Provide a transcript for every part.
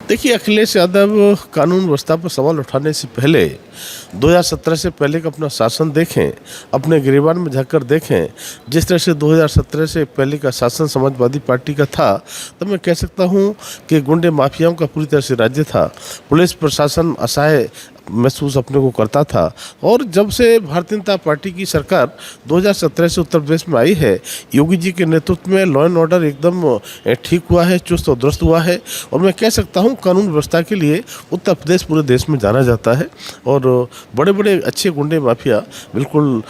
देखिए, अखिलेश यादव कानून व्यवस्था पर सवाल उठाने से पहले 2017 से पहले का अपना शासन देखें, अपने गिरेबान में झांककर देखें। जिस तरह से 2017 से पहले का शासन समाजवादी पार्टी का था, तो मैं कह सकता हूं कि गुंडे माफियाओं का पूरी तरह से राज्य था। पुलिस प्रशासन असहाय महसूस अपने को करता था। और जब से भारतीय जनता पार्टी की सरकार 2017 से उत्तर प्रदेश में आई है, योगी जी के नेतृत्व में लॉ एंड ऑर्डर एकदम ठीक हुआ है, चुस्त और दुरुस्त हुआ है। और मैं कह सकता हूं कानून व्यवस्था के लिए उत्तर प्रदेश पूरे देश में जाना जाता है। और बड़े बड़े अच्छे गुंडे माफिया बिल्कुल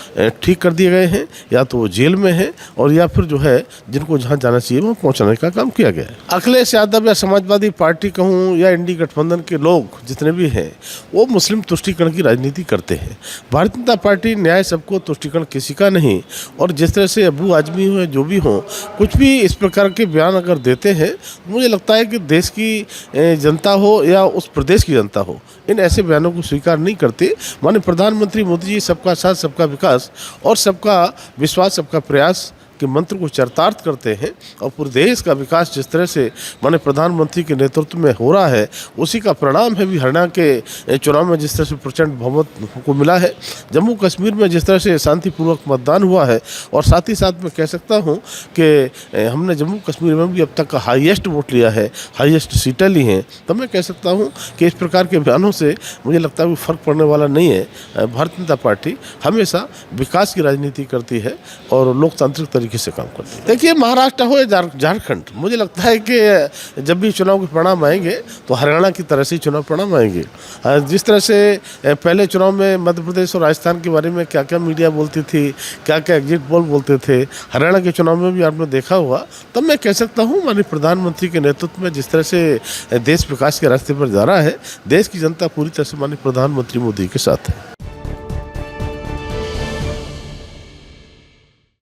ठीक कर दिए गए हैं, या तो वो जेल में हैं और या फिर जो है जिनको जहाँ जाना चाहिए वहाँ पहुँचाने का काम किया गया है। अखिलेश यादव या समाजवादी पार्टी कहूँ या इंडी गठबंधन के लोग जितने भी हैं, वो मुस्लिम तुष्टीकरण की राजनीति करते हैं। भारतीय जनता पार्टी न्याय सबको, तुष्टीकरण किसी का नहीं। और जिस तरह से अबू आजमी हो जो भी हो, कुछ भी इस प्रकार के बयान अगर देते हैं, मुझे लगता है कि देश की जनता हो या उस प्रदेश की जनता हो, इन ऐसे बयानों को स्वीकार नहीं करते। माननीय प्रधानमंत्री मोदी जी सबका साथ, सबका विकास और सबका विश्वास, सबका प्रयास के मंत्र को चरितार्थ करते हैं। और पूरे देश का विकास जिस तरह से माननीय प्रधानमंत्री के नेतृत्व में हो रहा है, उसी का परिणाम है भी हरियाणा के चुनाव में जिस तरह से प्रचंड बहुमत को मिला है। जम्मू कश्मीर में जिस तरह से शांतिपूर्वक मतदान हुआ है, और साथ ही साथ मैं कह सकता हूं कि हमने जम्मू कश्मीर में भी अब तक का हाईएस्ट वोट लिया है, हाईएस्ट सीटें ली हैं। तो मैं कह सकता हूं कि इस प्रकार के बयानों से मुझे लगता है कोई फ़र्क पड़ने वाला नहीं है। भारतीय जनता पार्टी हमेशा विकास की राजनीति करती है और लोकतांत्रिक तरीके से काम करती है। देखिए, महाराष्ट्र हो या झारखंड, मुझे लगता है कि जब भी चुनाव के परिणाम आएंगे तो हरियाणा की तरह से चुनाव परिणाम आएंगे। जिस तरह से पहले चुनाव में मध्य प्रदेश और राजस्थान के बारे में क्या क्या मीडिया बोलती थी, क्या क्या एग्जिट पोल बोलते थे, हरियाणा के चुनाव में भी आपने देखा हुआ। तब मैं कह सकता हूँ माननीय प्रधानमंत्री के नेतृत्व में जिस तरह से देश विकास के रास्ते पर जा रहा है, देश की जनता पूरी तरह से माननीय प्रधानमंत्री मोदी के साथ है।